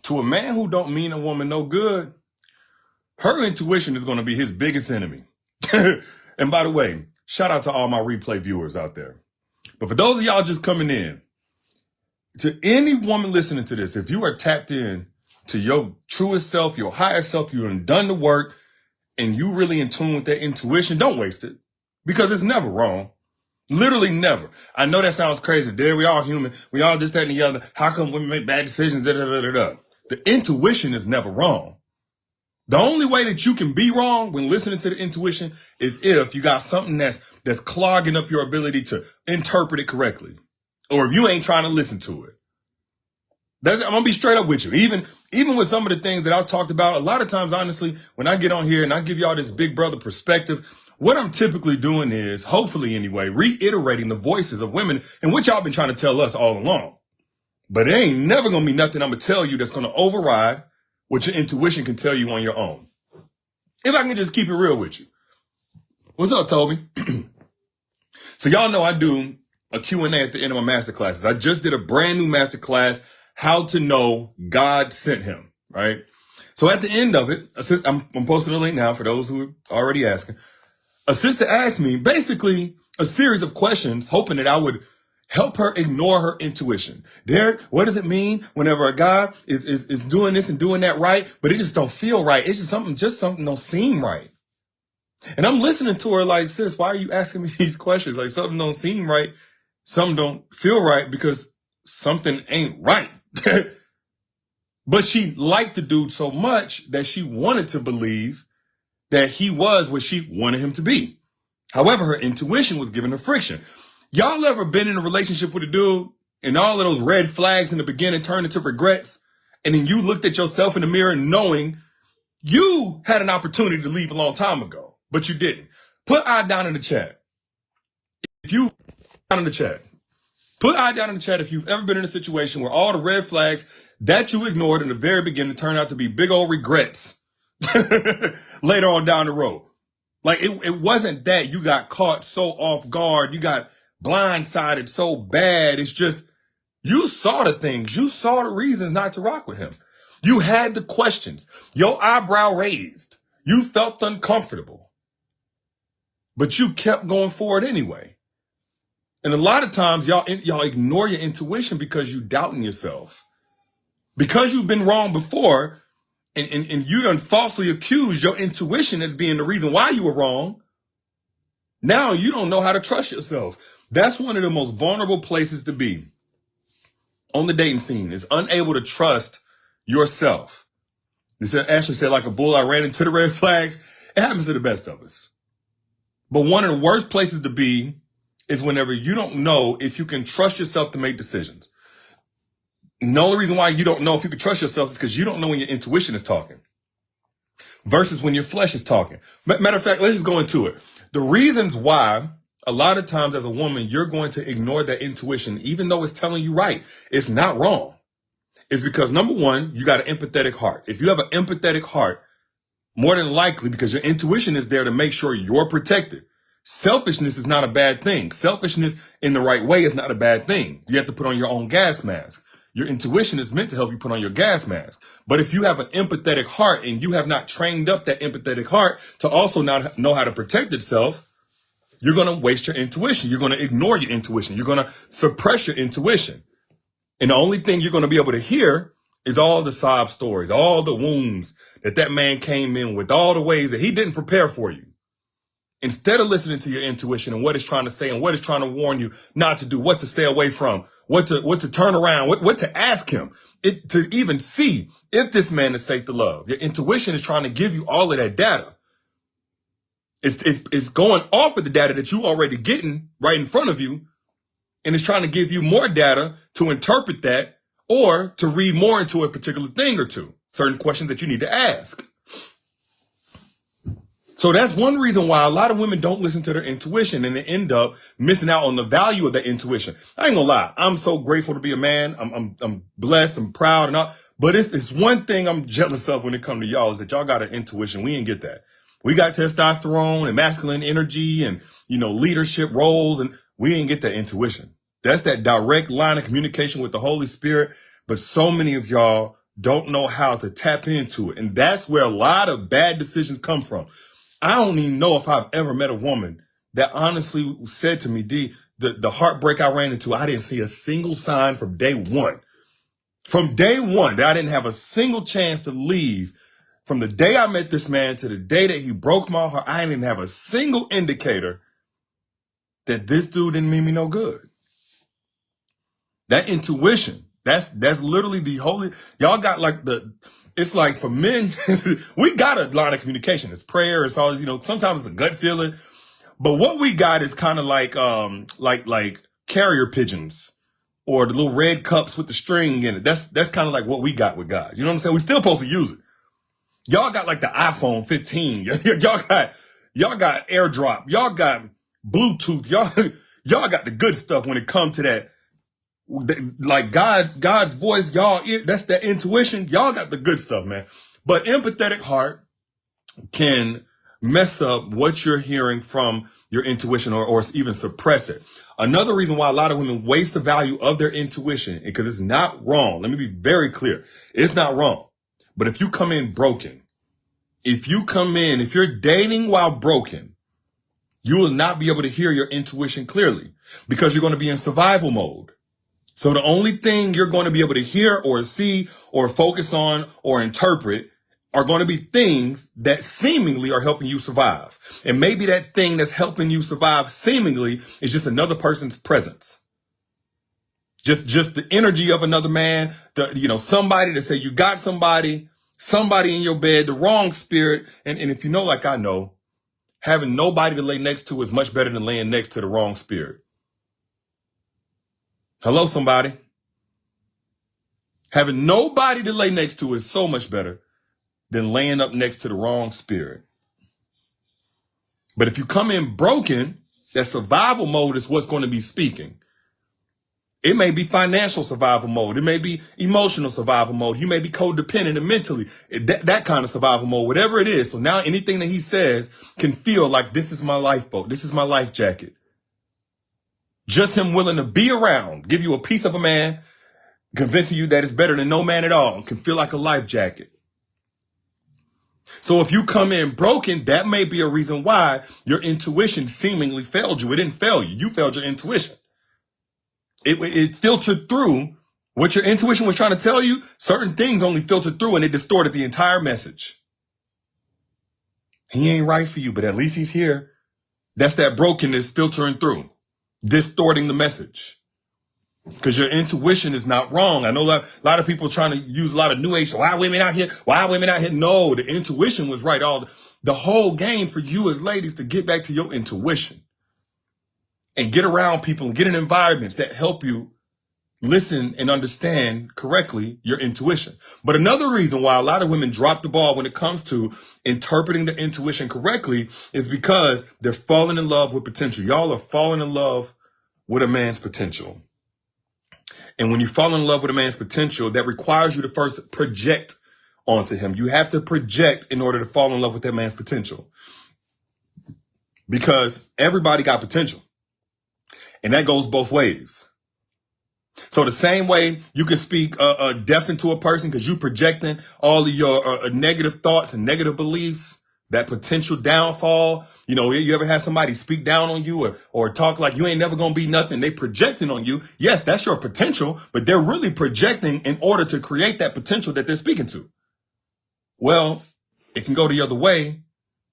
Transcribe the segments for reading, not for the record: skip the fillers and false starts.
To a man who don't mean a woman no good, her intuition is going to be his biggest enemy. And by the way, shout out to all my replay viewers out there. But for those of y'all just coming in, to any woman listening to this, if you are tapped in to your truest self, your higher self, you have done the work, and you really in tune with that intuition, don't waste it. Because it's never wrong. Literally never. I know that sounds crazy. There, we all human. We all this, that, and the other. How come women make bad decisions? Da, da, da, da, da. The intuition is never wrong. The only way that you can be wrong when listening to the intuition is if you got something that's clogging up your ability to interpret it correctly. Or if you ain't trying to listen to it. I'm going to be straight up with you. Even with some of the things that I talked about, a lot of times, honestly, when I get on here and I give y'all this big brother perspective, what I'm typically doing is, hopefully anyway, reiterating the voices of women and what y'all been trying to tell us all along. But it ain't never going to be nothing I'm going to tell you that's going to override what your intuition can tell you on your own. If I can just keep it real with you. What's up, Toby? So y'all know I do a Q&A at the end of my masterclasses. I just did a brand new masterclass, How to Know God Sent Him, right? So at the end of it, I'm posting a link now for those who are already asking. A sister asked me basically a series of questions, hoping that I would help her ignore her intuition. Derek, what does it mean whenever a guy is doing this and doing that right, but it just don't feel right? It's just something don't seem right. And I'm listening to her like, sis, why are you asking me these questions? Like, something don't seem right. Something don't feel right because something ain't right. But she liked the dude so much that she wanted to believe that he was what she wanted him to be. However, her intuition was giving her friction. Y'all ever been in a relationship with a dude and all of those red flags in the beginning turned into regrets? And then you looked at yourself in the mirror knowing you had an opportunity to leave a long time ago, but you didn't. Put I down in the chat. If you down in the chat, put I down in the chat if you've ever been in a situation where all the red flags that you ignored in the very beginning turned out to be big old regrets later on down the road. Like it wasn't that you got caught so off guard, you got blindsided so bad. It's just you saw the things, you saw the reasons not to rock with him. You had the questions, your eyebrow raised, you felt uncomfortable, but you kept going forward anyway. And a lot of times y'all ignore your intuition because you doubting yourself. Because you've been wrong before and you done falsely accused your intuition as being the reason why you were wrong. Now you don't know how to trust yourself. That's one of the most vulnerable places to be on the dating scene, is unable to trust yourself. Ashley said, like a bull, I ran into the red flags. It happens to the best of us. But one of the worst places to be is whenever you don't know if you can trust yourself to make decisions. And the only reason why you don't know if you can trust yourself is because you don't know when your intuition is talking versus when your flesh is talking. Matter of fact, let's just go into it. The reasons why a lot of times as a woman, you're going to ignore that intuition, even though it's telling you right. It's not wrong. It's because, number one, you got an empathetic heart. If you have an empathetic heart, more than likely, because your intuition is there to make sure you're protected. Selfishness is not a bad thing. Selfishness in the right way is not a bad thing. You have to put on your own gas mask. Your intuition is meant to help you put on your gas mask. But if you have an empathetic heart and you have not trained up that empathetic heart to also not know how to protect itself, you're going to waste your intuition. You're going to ignore your intuition. You're going to suppress your intuition. And the only thing you're going to be able to hear is all the sob stories, all the wounds that man came in with, all the ways that he didn't prepare for you. Instead of listening to your intuition and what it's trying to say and what it's trying to warn you not to do, what to stay away from, what to turn around, what to ask him, to even see if this man is safe to love. Your intuition is trying to give you all of that data. It's going off of the data that you already getting right in front of you, and it's trying to give you more data to interpret that or to read more into a particular thing or two, certain questions that you need to ask. So that's one reason why a lot of women don't listen to their intuition and they end up missing out on the value of that intuition. I ain't gonna lie. I'm so grateful to be a man. I'm blessed. I'm proud and all. But if it's one thing I'm jealous of when it comes to y'all is that y'all got an intuition. We ain't get that. We got testosterone and masculine energy and, leadership roles, and we ain't get that intuition. That's that direct line of communication with the Holy Spirit. But so many of y'all don't know how to tap into it. And that's where a lot of bad decisions come from. I don't even know if I've ever met a woman that honestly said to me, D, the heartbreak I ran into, I didn't see a single sign from day one. From day one, that I didn't have a single chance to leave. From the day I met this man to the day that he broke my heart, I didn't have a single indicator that this dude didn't mean me no good. That intuition, that's literally the holy, y'all got like it's like for men, we got a line of communication. It's prayer, it's always, sometimes it's a gut feeling. But what we got is kind of like carrier pigeons or the little red cups with the string in it. That's kind of like what we got with God. You know what I'm saying? We still supposed to use it. Y'all got like the iPhone 15. y'all got AirDrop. Y'all got Bluetooth. Y'all got the good stuff when it comes to that. Like God's voice, y'all, that's that intuition. Y'all got the good stuff, man. But empathetic heart can mess up what you're hearing from your intuition or even suppress it. Another reason why a lot of women waste the value of their intuition, because it's not wrong. Let me be very clear. It's not wrong. But if you come in broken, if you're dating while broken, you will not be able to hear your intuition clearly because you're going to be in survival mode. So the only thing you're going to be able to hear or see or focus on or interpret are going to be things that seemingly are helping you survive. And maybe that thing that's helping you survive seemingly is just another person's presence. Just the energy of another man, somebody to say you got somebody in your bed, the wrong spirit. And if you know, like I know, having nobody to lay next to is much better than laying next to the wrong spirit. Hello, somebody. Having nobody to lay next to is so much better than laying up next to the wrong spirit. But if you come in broken, that survival mode is what's going to be speaking. It may be financial survival mode. It may be emotional survival mode. You may be codependent and mentally, that kind of survival mode, whatever it is. So now anything that he says can feel like this is my lifeboat. This is my life jacket. Just him willing to be around, give you a piece of a man, convincing you that it's better than no man at all, can feel like a life jacket. So if you come in broken, that may be a reason why your intuition seemingly failed you. It didn't fail you. You failed your intuition. It filtered through what your intuition was trying to tell you. Certain things only filtered through and it distorted the entire message. He ain't right for you, but at least he's here. That's that brokenness filtering through, distorting the message. Because your intuition is not wrong. I know a lot of people trying to use a lot of new age. Why are women out here? Why are women out here? No, the intuition was right. The whole game for you as ladies to get back to your intuition and get around people and get in environments that help you listen and understand correctly your intuition. But another reason why a lot of women drop the ball when it comes to interpreting their intuition correctly is because they're falling in love with potential. Y'all are falling in love with a man's potential. And when you fall in love with a man's potential, that requires you to first project onto him. You have to project in order to fall in love with that man's potential. Because everybody got potential. And that goes both ways. So the same way you can speak death into a person because you projecting all of your negative thoughts and negative beliefs, that potential downfall. You ever had somebody speak down on you or talk like you ain't never going to be nothing? They projecting on you. Yes, that's your potential, but they're really projecting in order to create that potential that they're speaking to. Well, it can go the other way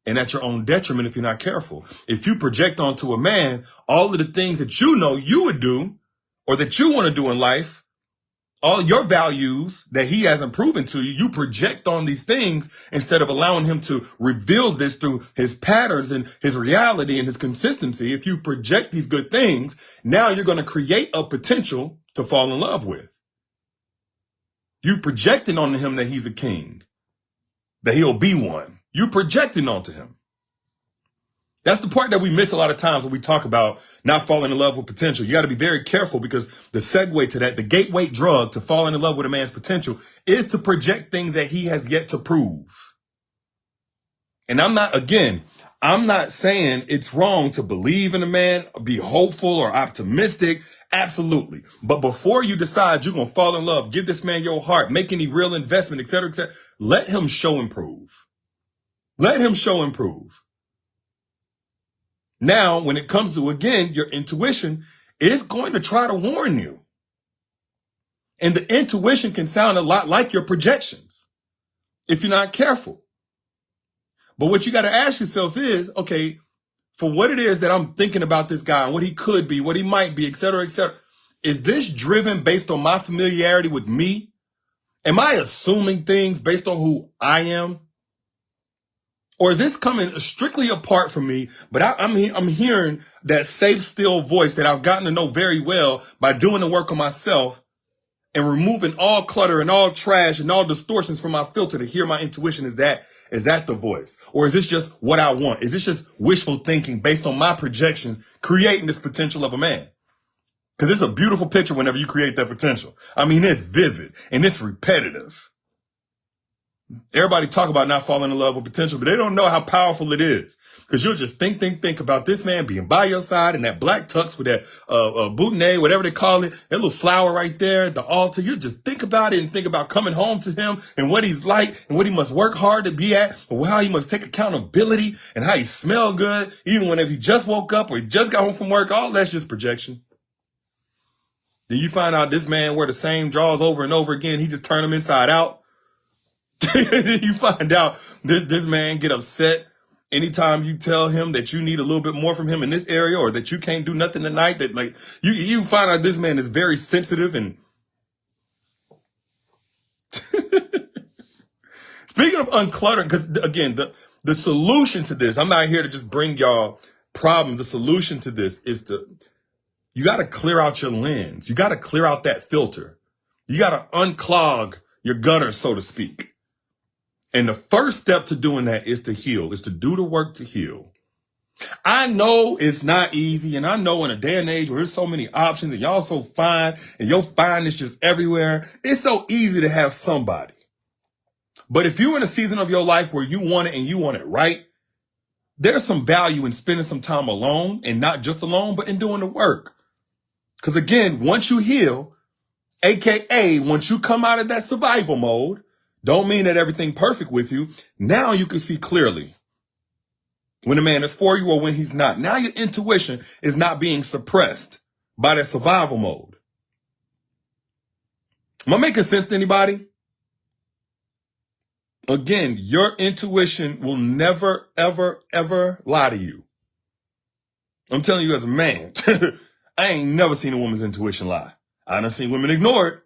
and at your own detriment if you're not careful. If you project onto a man all of the things that you know you would do or that you want to do in life, all your values that he hasn't proven to you, you project on these things instead of allowing him to reveal this through his patterns and his reality and his consistency. If you project these good things, now you're going to create a potential to fall in love with. You projecting onto him that he's a king, that he'll be one. You projecting onto him. That's the part that we miss a lot of times when we talk about not falling in love with potential. You got to be very careful because the segue to that, the gateway drug to falling in love with a man's potential is to project things that he has yet to prove. And I'm not saying it's wrong to believe in a man, be hopeful or optimistic. Absolutely. But before you decide you're going to fall in love, give this man your heart, make any real investment, etc., let him show and prove. Let him show and prove. Now, when it comes to, again, your intuition is going to try to warn you. And the intuition can sound a lot like your projections if you're not careful. But what you got to ask yourself is, okay, for what it is that I'm thinking about this guy and what he could be, what he might be, etc., is this driven based on my familiarity with me? Am I assuming things based on who I am? Or is this coming strictly apart from me, but I'm hearing that safe, still voice that I've gotten to know very well by doing the work on myself and removing all clutter and all trash and all distortions from my filter to hear my intuition? Is that the voice? Or is this just what I want? Is this just wishful thinking based on my projections, creating this potential of a man? Because it's a beautiful picture whenever you create that potential. I mean, it's vivid and it's repetitive. Everybody talk about not falling in love with potential, but they don't know how powerful it is. Because you'll just think about this man being by your side in that black tux with that boutonniere, whatever they call it, that little flower right there at the altar. You just think about it and think about coming home to him and what he's like and what he must work hard to be at, or how he must take accountability and how he smell good, even whenever he just woke up or he just got home from work. All that's just projection. Then you find out this man wear the same drawers over and over again. He just turned them inside out. You find out this man get upset anytime you tell him that you need a little bit more from him in this area, or that you can't do nothing tonight. That, like, you find out this man is very sensitive. And speaking of uncluttering, because again, the solution to this, I'm not here to just bring y'all problems. The solution to this is you got to clear out your lens. You got to clear out that filter. You got to unclog your gutter, so to speak. And the first step to doing that is to heal, is to do the work to heal. I know it's not easy. And I know in a day and age where there's so many options and y'all so fine and your fine is just everywhere, it's so easy to have somebody. But if you're in a season of your life where you want it and you want it right, there's some value in spending some time alone, and not just alone, but in doing the work. Because again, once you heal, AKA once you come out of that survival mode, don't mean that everything perfect with you. Now you can see clearly when a man is for you or when he's not. Now your intuition is not being suppressed by that survival mode. Am I making sense to anybody? Again, your intuition will never, ever, ever lie to you. I'm telling you as a man, I ain't never seen a woman's intuition lie. I done seen women ignore it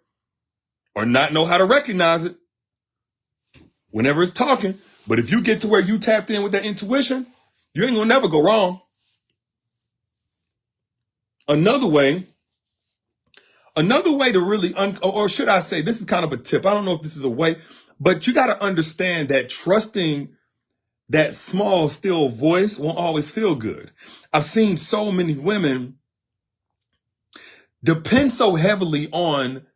or not know how to recognize it whenever it's talking. But if you get to where you tapped in with that intuition, you ain't gonna never go wrong. Another way to really, or should I say, this is kind of a tip. I don't know if this is a way, but you got to understand that trusting that small, still voice won't always feel good. I've seen so many women depend so heavily on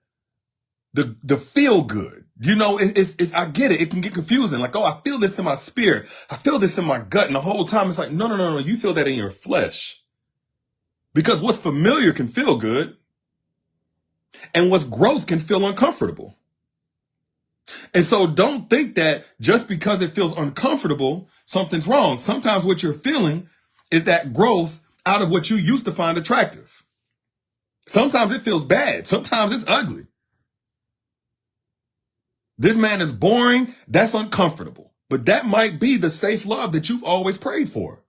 the feel good. You know, it's I get it. It can get confusing. Like, oh, I feel this in my spirit. I feel this in my gut. And the whole time it's like, no. You feel that in your flesh. Because what's familiar can feel good. And what's growth can feel uncomfortable. And so don't think that just because it feels uncomfortable, something's wrong. Sometimes what you're feeling is that growth out of what you used to find attractive. Sometimes it feels bad. Sometimes it's ugly. This man is boring. That's uncomfortable. But that might be the safe love that you've always prayed for.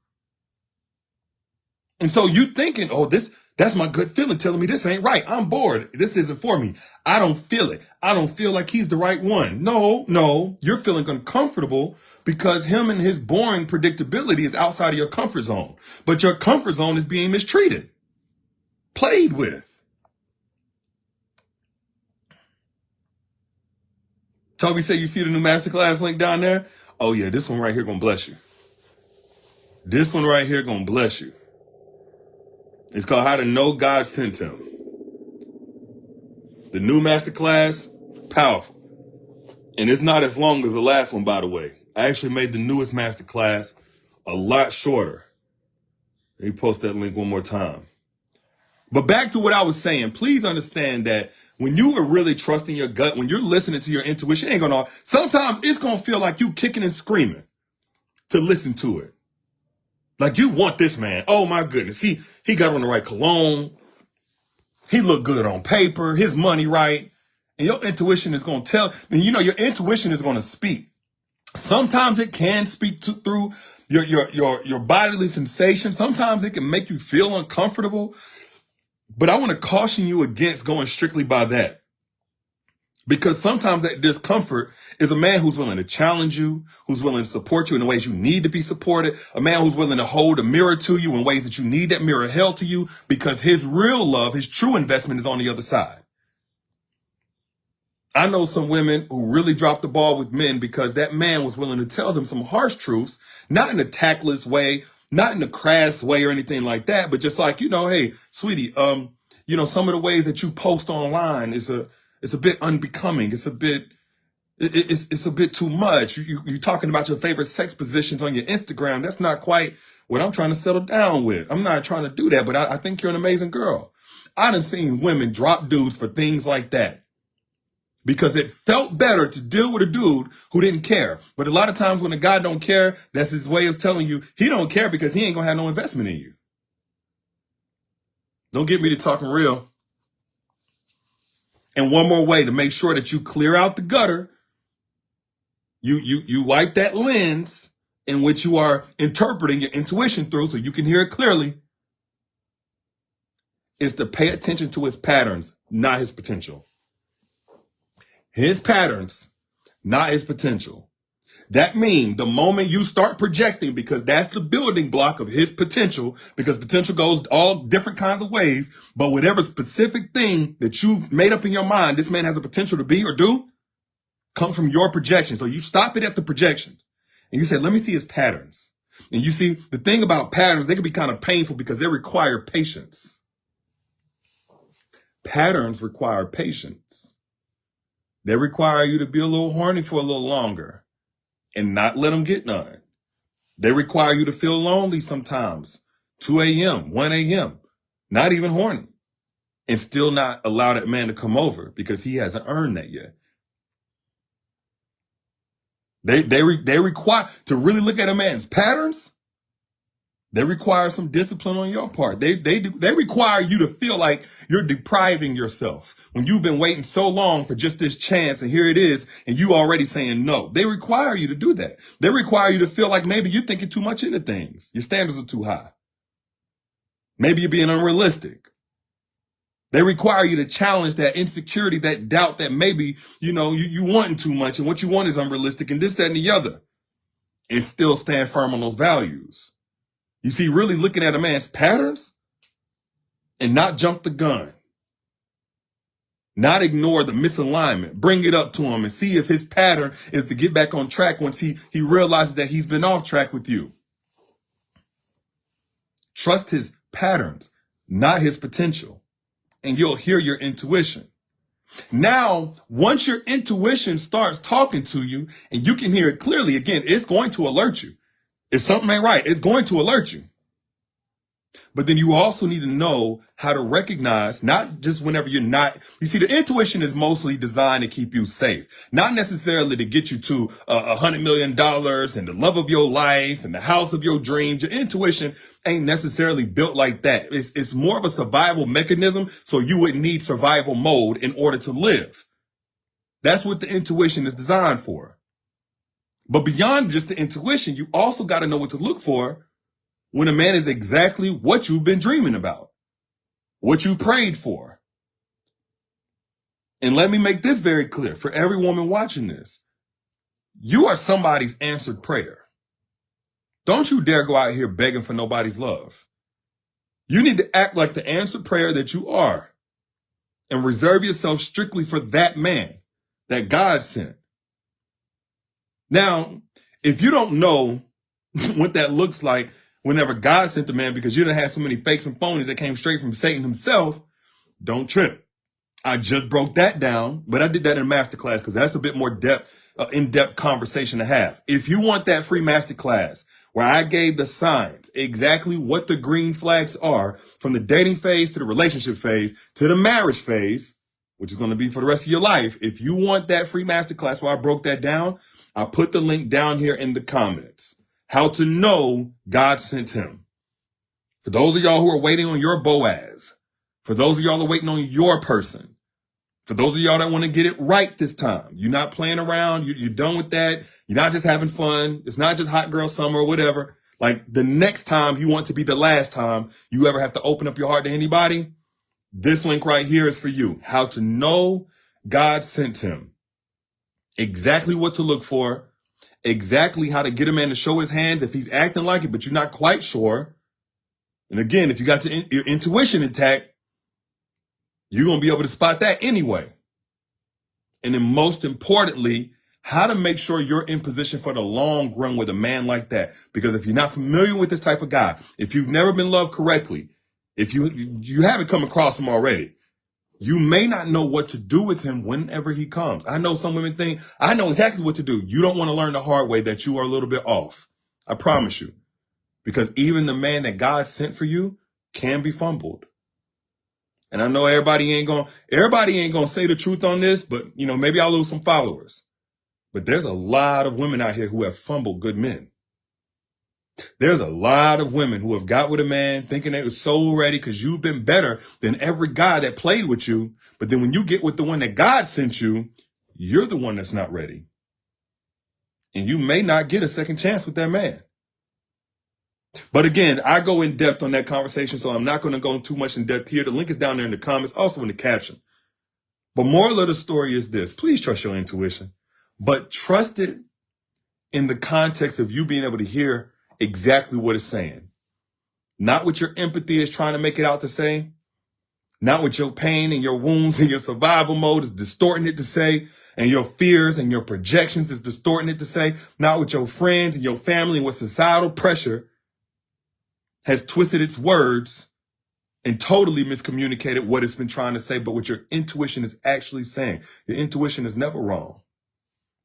And so you thinking, oh, that's my gut feeling telling me this ain't right. I'm bored. This isn't for me. I don't feel it. I don't feel like he's the right one. No, you're feeling uncomfortable because him and his boring predictability is outside of your comfort zone. But your comfort zone is being mistreated, played with. Toby said, you see the new masterclass link down there? Oh yeah, this one right here gonna bless you. This one right here gonna bless you. It's called How to Know God Sent Him. The new masterclass, powerful. And it's not as long as the last one, by the way. I actually made the newest masterclass a lot shorter. Let me post that link one more time. But back to what I was saying, please understand that when you are really trusting your gut, when you're listening to your intuition, sometimes it's gonna feel like you kicking and screaming to listen to it. Like you want this man. Oh my goodness. He got on the right cologne. He looked good on paper, his money right. And your intuition is gonna tell, and your intuition is gonna speak. Sometimes it can speak through your bodily sensation. Sometimes it can make you feel uncomfortable. But I want to caution you against going strictly by that. Because sometimes that discomfort is a man who's willing to challenge you, who's willing to support you in the ways you need to be supported, a man who's willing to hold a mirror to you in ways that you need that mirror held to you, because his real love, his true investment is on the other side. I know some women who really dropped the ball with men because that man was willing to tell them some harsh truths, not in a tactless way, not in a crass way or anything like that, but just like, hey, sweetie, some of the ways that you post online is a bit unbecoming. It's a bit too much. You're talking about your favorite sex positions on your Instagram. That's not quite what I'm trying to settle down with. I'm not trying to do that, but I think you're an amazing girl. I done seen women drop dudes for things like that, because it felt better to deal with a dude who didn't care. But a lot of times when a guy don't care, that's his way of telling you he don't care because he ain't gonna have no investment in you. Don't get me to talking real. And one more way to make sure that you clear out the gutter, you wipe that lens in which you are interpreting your intuition through so you can hear it clearly, is to pay attention to his patterns, not his potential. His patterns, not his potential. That means the moment you start projecting, because that's the building block of his potential, because potential goes all different kinds of ways, but whatever specific thing that you've made up in your mind, this man has a potential to be or do, comes from your projections. So you stop it at the projections and you say, let me see his patterns. And you see, the thing about patterns, they can be kind of painful because they require patience. Patterns require patience. They require you to be a little horny for a little longer and not let them get none. They require you to feel lonely sometimes, 2 a.m., 1 a.m., not even horny, and still not allow that man to come over because he hasn't earned that yet. They require to really look at a man's patterns. They require some discipline on your part. They require you to feel like you're depriving yourself when you've been waiting so long for just this chance, and here it is, and you already saying no. They require you to do that. They require you to feel like maybe you're thinking too much into things. Your standards are too high. Maybe you're being unrealistic. They require you to challenge that insecurity, that doubt that maybe, you wanting too much and what you want is unrealistic and this, that, and the other, and still stand firm on those values. You see, really looking at a man's patterns and not jump the gun, not ignore the misalignment, bring it up to him and see if his pattern is to get back on track once he realizes that he's been off track with you. Trust his patterns, not his potential, and you'll hear your intuition. Now, once your intuition starts talking to you and you can hear it clearly, again, it's going to alert you. If something ain't right, it's going to alert you. But then you also need to know how to recognize, not just whenever you're not, you see, the intuition is mostly designed to keep you safe, not necessarily to get you to $100 million and the love of your life and the house of your dreams. Your intuition ain't necessarily built like that. It's more of a survival mechanism, so you would need survival mode in order to live. That's what the intuition is designed for. But beyond just the intuition, you also got to know what to look for when a man is exactly what you've been dreaming about, what you prayed for. And let me make this very clear for every woman watching this. You are somebody's answered prayer. Don't you dare go out here begging for nobody's love. You need to act like the answered prayer that you are and reserve yourself strictly for that man that God sent. Now, if you don't know what that looks like whenever God sent the man, because you done had so many fakes and phonies that came straight from Satan himself, don't trip. I just broke that down, but I did that in a masterclass because that's a bit more in-depth conversation to have. If you want that free masterclass where I gave the signs, exactly what the green flags are from the dating phase to the relationship phase to the marriage phase, which is going to be for the rest of your life. If you want that free masterclass where I broke that down, I put the link down here in the comments. How to know God sent him. For those of y'all who are waiting on your Boaz, for those of y'all who are waiting on your person, for those of y'all that want to get it right this time, you're not playing around, you're done with that, you're not just having fun, it's not just hot girl summer or whatever. Like the next time you want to be the last time you ever have to open up your heart to anybody, this link right here is for you. How to know God sent him. Exactly what to look for, exactly how to get a man to show his hands if he's acting like it, but you're not quite sure. And again, if you got your intuition intact, you're going to be able to spot that anyway. And then most importantly, how to make sure you're in position for the long run with a man like that. Because if you're not familiar with this type of guy, if you've never been loved correctly, if you haven't come across him already, you may not know what to do with him whenever he comes. I know some women think, I know exactly what to do. You don't want to learn the hard way that you are a little bit off. I promise you. Because even the man that God sent for you can be fumbled. And I know everybody ain't gonna say the truth on this, but maybe I'll lose some followers. But there's a lot of women out here who have fumbled good men. There's a lot of women who have got with a man thinking they were so ready because you've been better than every guy that played with you. But then when you get with the one that God sent you, you're the one that's not ready. And you may not get a second chance with that man. But again, I go in depth on that conversation, so I'm not going to go too much in depth here. The link is down there in the comments, also in the caption. But moral of the story is this. Please trust your intuition, but trust it in the context of you being able to hear exactly what it's saying. Not what your empathy is trying to make it out to say. Not what your pain and your wounds and your survival mode is distorting it to say. And your fears and your projections is distorting it to say. Not what your friends and your family and what societal pressure has twisted its words and totally miscommunicated what it's been trying to say, but what your intuition is actually saying. Your intuition is never wrong.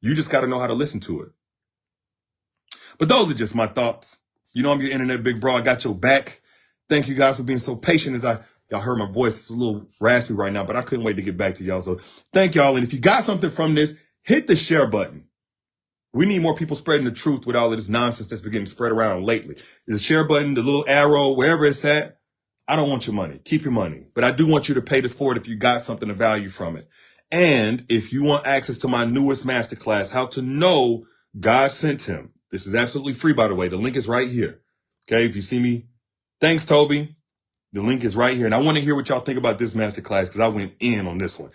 You just got to know how to listen to it. But those are just my thoughts. I'm your internet big bro. I got your back. Thank you guys for being so patient y'all heard my voice. It's a little raspy right now, but I couldn't wait to get back to y'all. So thank y'all. And if you got something from this, hit the share button. We need more people spreading the truth with all of this nonsense that's been getting spread around lately. The share button, the little arrow, wherever it's at. I don't want your money. Keep your money. But I do want you to pay this forward if you got something of value from it. And if you want access to my newest masterclass, how to know God sent him. This is absolutely free, by the way. The link is right here. Okay, if you see me, thanks, Toby. The link is right here. And I want to hear what y'all think about this masterclass because I went in on this one.